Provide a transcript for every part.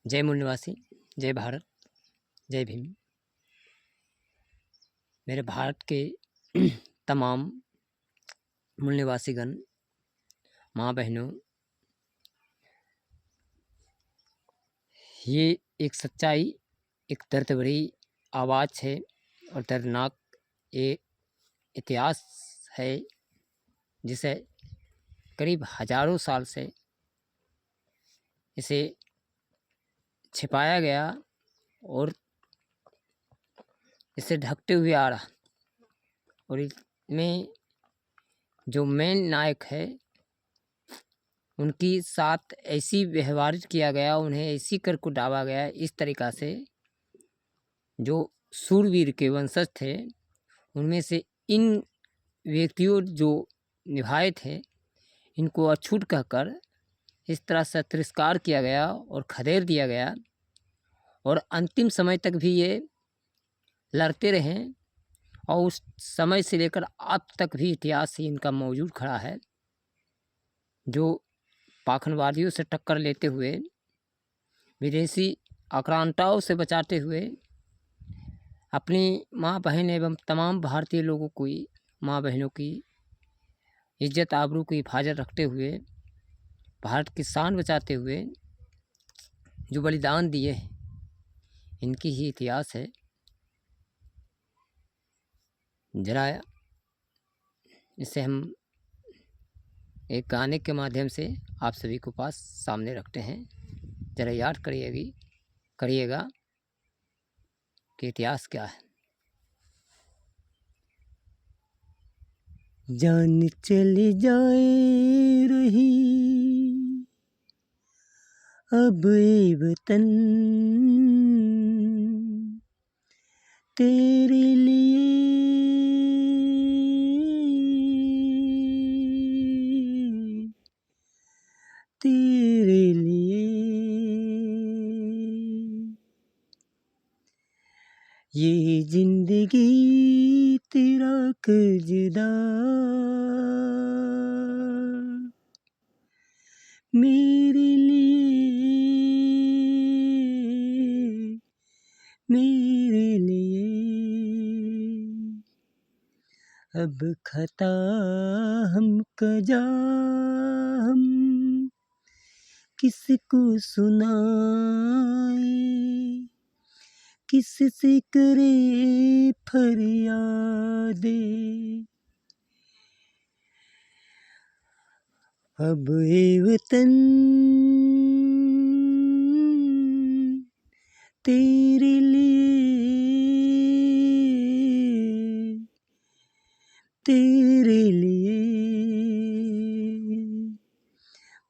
जय मूल निवासी, जय भारत, जय भीम। मेरे भारत के तमाम मूल निवासीगण, माँ बहनों, ये एक सच्चाई, एक दर्द भरी आवाज़ है और दर्दनाक ये इतिहास है जिसे करीब हजारों साल से इसे छिपाया गया और इसे ढकते हुए आ रहा। और इसमें जो मेन नायक है उनकी साथ ऐसी व्यवहार किया गया, उन्हें ऐसी कर को डाला गया इस तरीक़ा से, जो सूरवीर के वंशज थे उनमें से इन व्यक्तियों जो निभाए थे, इनको अछूत कहकर इस तरह से तिरस्कार किया गया और खदेड़ दिया गया। और अंतिम समय तक भी ये लड़ते रहे और उस समय से लेकर अब तक भी इतिहास से इनका मौजूद खड़ा है, जो पाखंडवादियों से टक्कर लेते हुए, विदेशी आक्रांताओं से बचाते हुए, अपनी माँ बहन एवं तमाम भारतीय लोगों की, माँ बहनों की इज्जत आबरू की हिफाजत रखते हुए, भारत की शान बचाते हुए जो बलिदान दिए हैं, इनकी ही इतिहास है। जरा इसे हम एक गाने के माध्यम से आप सभी को पास सामने रखते हैं। जरा याद करिएगा कि इतिहास क्या है। जान चली जाए रही अब ये वतन, तेरे लिए तेरे लिए ये जिंदगी तेरा कर्जदार, मेरे लिए अब खता हमका जा, हम किसको सुनाए, किससे करे फरियादे। अब ये वतन तेरे लिए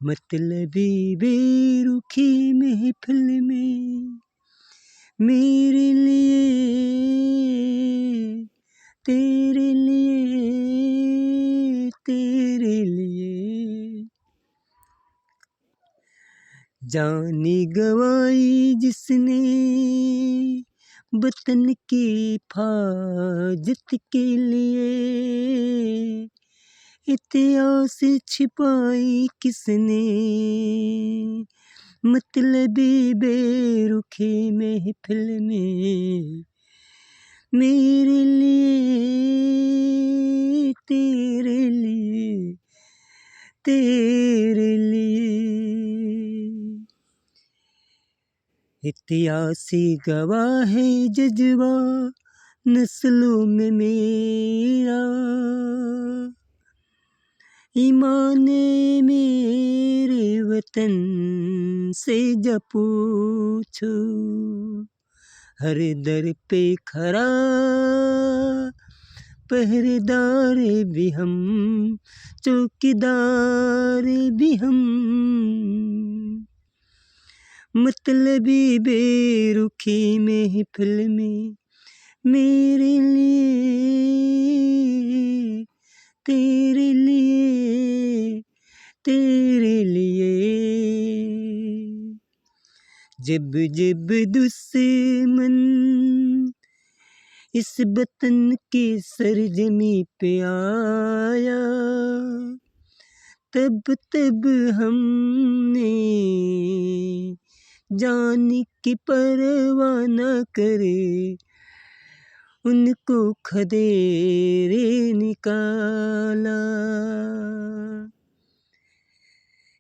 मतलबी बेरुखी महफिल में, मेरे लिए तेरे लिए जानी गवाई जिसने वतन की हिफाजत के लिए, इतिहास छिपाई किसने मतलबी बेरुखी महफिल में, मेरे लिए तेरे लिए इतिहासी गवाह है जज्बा नस्लों में मेरा, ईमान मेरे वतन से जब पूछो, हर दर पे खड़ा पहरेदार भी हम, चौकीदार भी हम, मतलबी बेरुखी महफिल में, मेरे लिए तेरे लिए जब जब दुश्मन इस वतन के सरजमी पे आया, तब हमने जान की परवाह न करे, उनको खदेरे निकाला।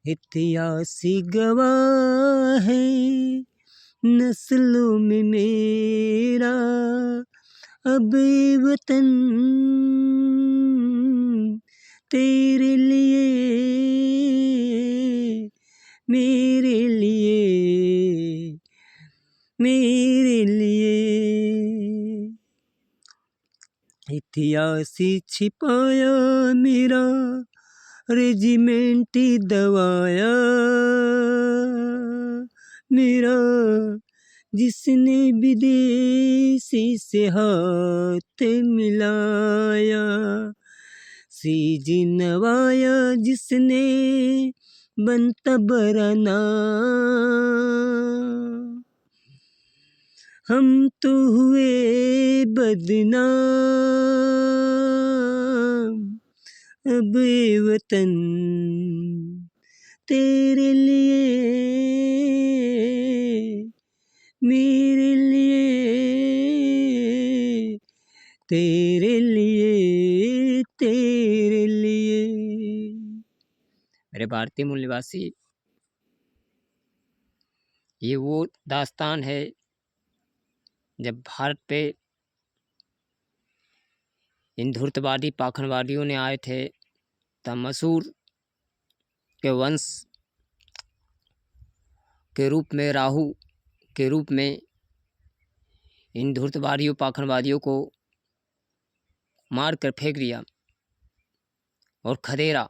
इतिहास गवाह है नस्लों में मेरा, अब ये वतन तेरे लिए, मेरे लिए, मेरे लिए। इतिहास छिपाया मेरा, रेजिमेंट दबाया मेरा, जिसने विदेशी से हाथ मिलाया, सीज नवाया जिसने बनता बरना, हम तो हुए बदनाम, अब ये वतन तेरे लिए, मेरे लिए, तेरे लिए, तेरे लिए। मेरे भारतीय मूल निवासी, ये वो दास्तान है जब भारत पे इन धूर्तवादी पाखंडवादियों ने आए थे, तब मसूर के वंश के रूप में, राहु के रूप में इन धूर्तवादियों पाखंडवादियों को मार कर फेंक दिया और खदेड़ा।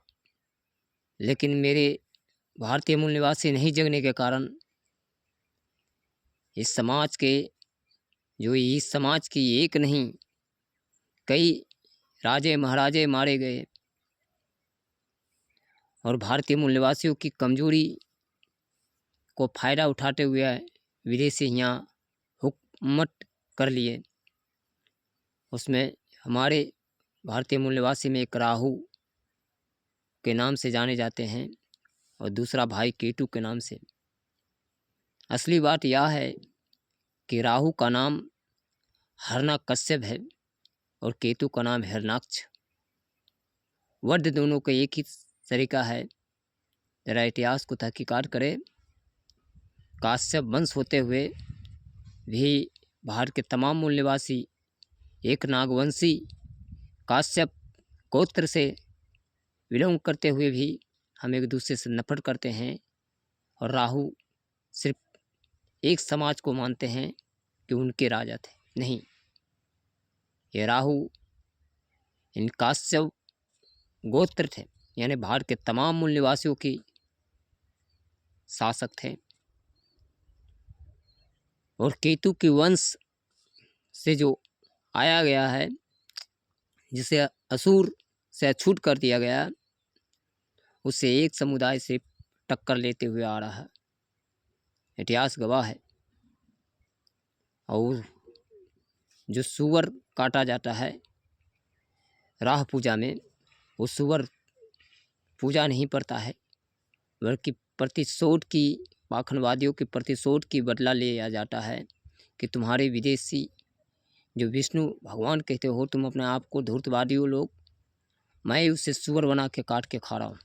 लेकिन मेरे भारतीय मूल निवासी नहीं जगने के कारण इस समाज के, जो इस समाज की एक नहीं कई राजे महाराजे मारे गए और भारतीय मूल निवासियों की कमजोरी को फायदा उठाते हुए विदेशी यहाँ हुकूमत कर लिए। उसमें हमारे भारतीय मूल निवासी में एक राहु के नाम से जाने जाते हैं और दूसरा भाई केतु के नाम से। असली बात यह है कि राहु का नाम हिरण्यकश्यप है और केतु का नाम हिरण्याक्ष। वर्ड दोनों का एक ही तरीका है। जरा इतिहास को तहकीकात करें। काश्यप वंश होते हुए भी भारत के तमाम मूल निवासी एक नागवंशी काश्यप गोत्र से विलोंग करते हुए भी हम एक दूसरे से नफरत करते हैं और राहु सिर्फ एक समाज को मानते हैं कि उनके राजा थे। नहीं, ये राहु इन काश्यप गोत्र थे, यानी भारत के तमाम मूल निवासियों की शासक थे। और केतु के वंश से जो आया गया है, जिसे असुर से अछूत कर दिया गया, उससे एक समुदाय से टक्कर लेते हुए आ रहा है। इतिहास गवाह है। और जो सुअर काटा जाता है राह पूजा में, वो सुअर पूजा नहीं पड़ता है, बल्कि प्रतिशोध की, पाखंडवादियों के प्रतिशोध की बदला लिया जाता है कि तुम्हारे विदेशी जो विष्णु भगवान कहते हो, तुम अपने आप को धूर्तवादियों लोग, मैं उससे सुअर बना के काट के खा रहा हूँ,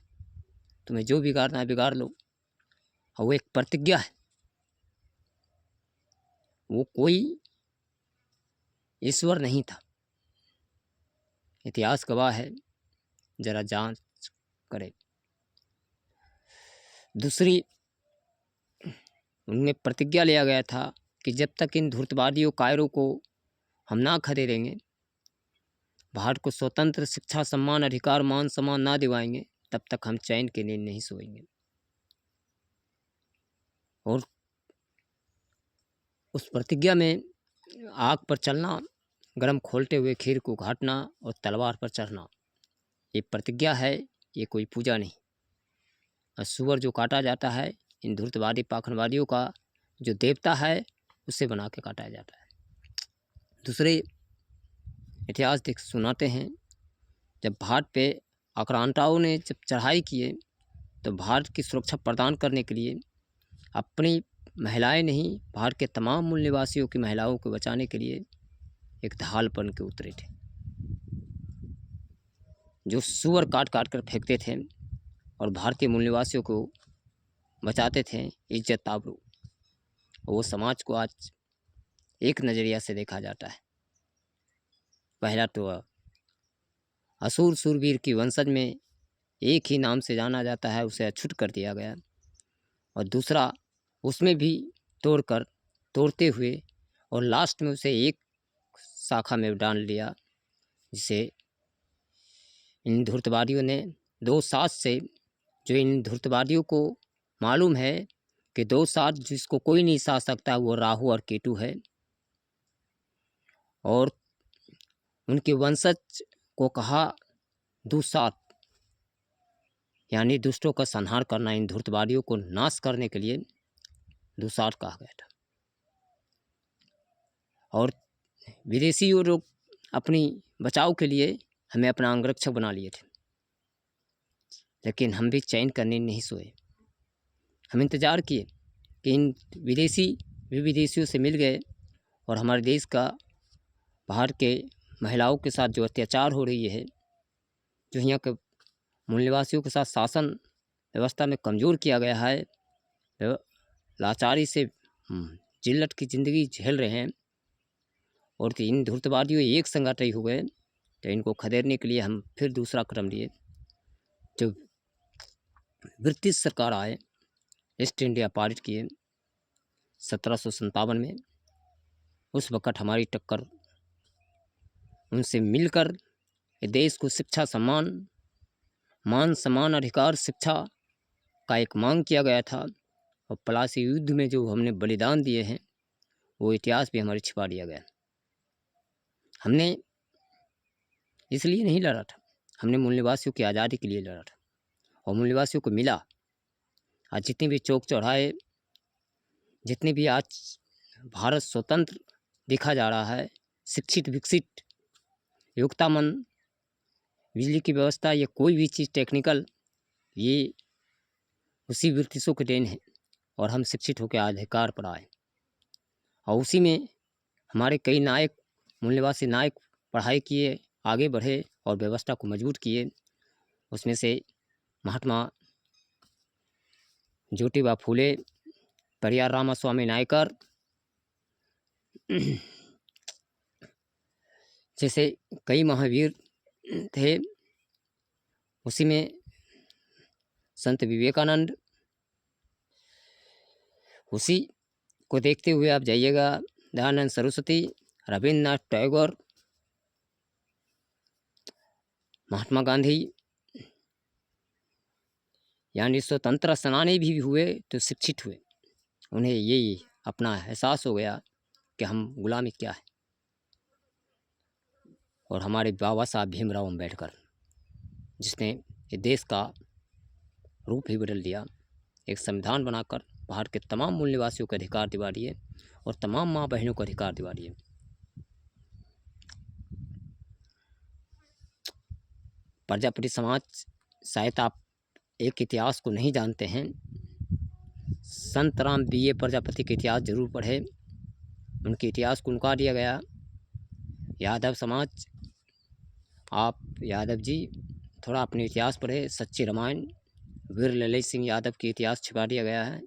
तुम्हें जो बिगाड़ना है बिगाड़ लो। और वो एक प्रतिज्ञा है, वो कोई ईश्वर नहीं था। इतिहास गवाह है, जरा जांच करें। दूसरी, उनमें प्रतिज्ञा लिया गया था कि जब तक इन धूर्तवादियों कायरों को हम ना खदेड़ेंगे, भारत को स्वतंत्र शिक्षा सम्मान अधिकार मान सम्मान ना दिवाएंगे, तब तक हम चैन के नींद नहीं सोएंगे। और उस प्रतिज्ञा में आग पर चलना, गरम खोलते हुए खीर को घाटना और तलवार पर चढ़ना, ये प्रतिज्ञा है, ये कोई पूजा नहीं। और सुअर जो काटा जाता है, इन धूर्तवादी पाखंडवादियों का जो देवता है, उसे बना के काटा जाता है। दूसरे इतिहास देख सुनाते हैं, जब भारत पे आक्रांताओं ने जब चढ़ाई किए, तो भारत की सुरक्षा प्रदान करने के लिए अपनी महिलाएं नहीं, भारत के तमाम मूल निवासियों की महिलाओं को बचाने के लिए एक ढाल बन के उतरे थे, जो सुअर काट काट कर फेंकते थे और भारतीय मूल निवासियों को बचाते थे इज्जत आबरू। वो समाज को आज एक नज़रिया से देखा जाता है। पहला तो असुर सूरवीर की वंशज में एक ही नाम से जाना जाता है, उसे अछूत कर दिया गया। और दूसरा, उसमें भी तोड़ते हुए और लास्ट में उसे एक शाखा में डाल लिया, जिसे इन धूर्तवादियों ने 2 साज से, जो इन धूर्तवादियों को मालूम है कि 2 साज जिसको कोई नहीं साध सकता वो राहु और केतु है, और उनके वंशज को कहा दुसात, यानी दुष्टों का संहार करना। इन धूर्तवादियों को नाश करने के लिए दुसाट कहा गया था। और विदेशी लोग अपनी बचाव के लिए हमें अपना अंगरक्षक बना लिए थे, लेकिन हम भी चैन करने नहीं सोए। हम इंतज़ार किए कि इन विदेशी भी विदेशियों से मिल गए और हमारे देश का बाहर के महिलाओं के साथ जो अत्याचार हो रही है, जो यहाँ के मूल निवासियों के साथ शासन व्यवस्था में कमज़ोर किया गया है, लाचारी से जिल्लत की ज़िंदगी झेल रहे हैं, और इन धूर्तवादियों एक संगठन हो गए, तो इनको खदेड़ने के लिए हम फिर दूसरा कदम लिए। जो ब्रिटिश सरकार आए, ईस्ट इंडिया पारित किए 1757 में, उस वक़्त हमारी टक्कर उनसे मिलकर देश को शिक्षा सम्मान, मान सम्मान, अधिकार, शिक्षा का एक मांग किया गया था। और पलासी युद्ध में जो हमने बलिदान दिए हैं, वो इतिहास भी हमारे छिपा दिया गया। हमने इसलिए नहीं लड़ा था, हमने मूल निवासियों की आज़ादी के लिए लड़ा था, और मूल निवासियों को मिला। आज जितने भी चौक चौराहे, जितने भी आज भारत स्वतंत्र दिखा जा रहा है, शिक्षित, विकसित, योग्यतामंद, बिजली की व्यवस्था, ये कोई भी चीज़ टेक्निकल, ये उसी ब्रिटिशों के देन है। और हम शिक्षित होकर अधिकार पर आए, और उसी में हमारे कई नायक, मूल निवासी नायक पढ़ाई किए, आगे बढ़े और व्यवस्था को मजबूत किए। उसमें से महात्मा ज्योतिबा फूले, परियार रामास्वामी नायकर जैसे कई महावीर थे। उसी में संत विवेकानंद, उसी को देखते हुए आप जाइएगा दयानंद सरस्वती, रविन्द्रनाथ टैगोर, महात्मा गांधी, यानी स्वतंत्र सेनानी भी हुए तो शिक्षित हुए। उन्हें ये अपना एहसास हो गया कि हम गुलामी क्या है। और हमारे बाबा साहब भीमराव अम्बेडकर, जिसने ये देश का रूप ही बदल दिया, एक संविधान बनाकर भारत के तमाम मूल निवासियों को अधिकार दिवा दिए और तमाम माँ बहनों को अधिकार दिवा दिए। प्रजापति समाज, शायद आप एक इतिहास को नहीं जानते हैं, संत राम बीए प्रजापति के इतिहास जरूर पढ़े, उनके इतिहास को उनका दिया गया। यादव समाज, आप यादव जी थोड़ा अपने इतिहास पढ़े, सच्ची रामायण, वीर ललित सिंह यादव के इतिहास छिपा दिया गया है।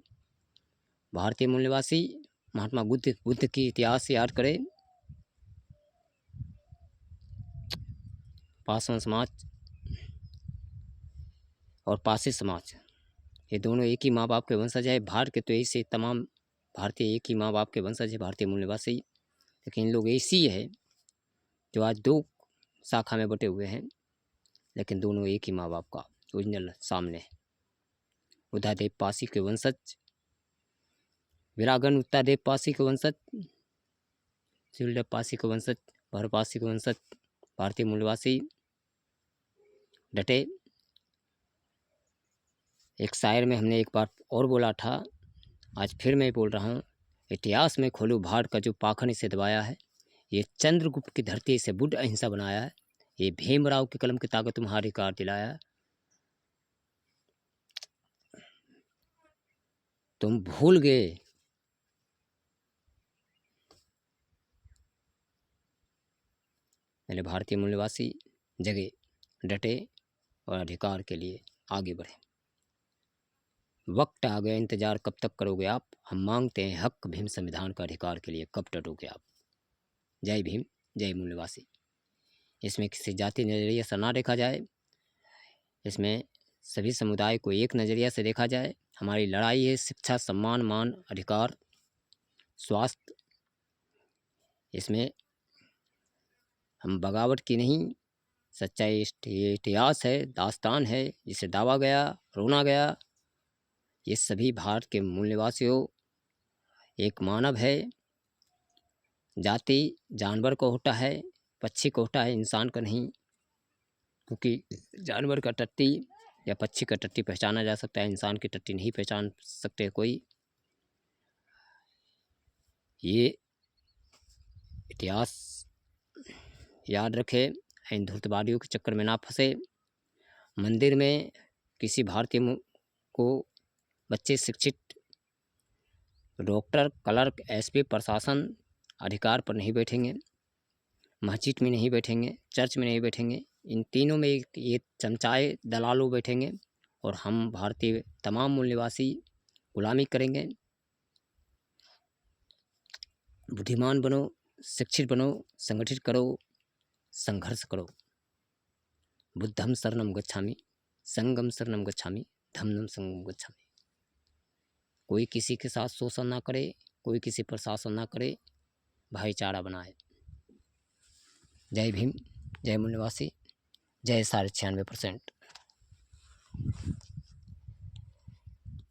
भारतीय मूल निवासी महात्मा बुद्ध की इतिहास याद करें। पासवान समाज और पासी समाज, ये दोनों एक ही माँ बाप के वंशज है। भारत के तो ऐसे तमाम भारतीय एक ही माँ बाप के वंशज है, भारतीय मूल निवासी, लेकिन इन लोग ऐसी है जो आज 2 शाखा में बटे हुए हैं, लेकिन दोनों एक ही माँ बाप का ओरिजिनल सामने है। उदयदेव पासी के वंशज, वीरागन उत्तादेव पासी के वंशज, शिवदेव पासी के वंशज, भर पासी के वंशज, भारतीय मूल निवासी डटे। एक शायर में हमने एक बार और बोला था, आज फिर मैं बोल रहा हूँ, इतिहास में खोलू भारत का जो पाखंड इसे दबाया है, ये चंद्रगुप्त की धरती से बुद्ध अहिंसा बनाया है, ये भीमराव की कलम की ताकत तुम्हारे अधिकार दिलाया है। तुम भूल गए मेरे भारतीय मूलवासी जगे, डटे और अधिकार के लिए आगे बढ़े। वक्त आ गया, इंतजार कब तक करोगे आप? हम मांगते हैं हक भीम संविधान का अधिकार के लिए, कब डटोगे आप? जय भीम, जय मूलवासी। इसमें किसी जाति नज़रिए से ना देखा जाए, इसमें सभी समुदाय को एक नज़रिया से देखा जाए। हमारी लड़ाई है शिक्षा, सम्मान, मान, अधिकार, स्वास्थ्य। इसमें हम बगावत की नहीं, सच्चाई ये इतिहास है, दास्तान है, जिसे दावा गया, रोना गया। ये सभी भारत के मूल निवासियों, एक मानव है। जाति जानवर को होता है, पक्षी को होता है, इंसान का नहीं। क्योंकि जानवर का टट्टी या पक्षी का टट्टी पहचाना जा सकता है, इंसान की टट्टी नहीं पहचान सकते कोई। ये इतिहास याद रखे, इन धूर्तवादियों के चक्कर में ना फंसे। मंदिर में किसी भारतीय को बच्चे शिक्षित, डॉक्टर, क्लर्क, एसपी, प्रशासन अधिकार पर नहीं बैठेंगे, मस्जिद में नहीं बैठेंगे, चर्च में नहीं बैठेंगे। इन तीनों में ये चमचाए दलालों बैठेंगे और हम भारतीय तमाम मूल निवासी गुलामी करेंगे। बुद्धिमान बनो, शिक्षित बनो, संगठित करो, संघर्ष करो। बुद्धम शरणम गच्छामि, संगम शरणम गच्छामि, धम्मम संगम गच्छामि। कोई किसी के साथ शोषण ना करे, कोई किसी पर शासन ना करे, भाईचारा बनाए। जय भीम, जय मूल निवासी, जय 96%।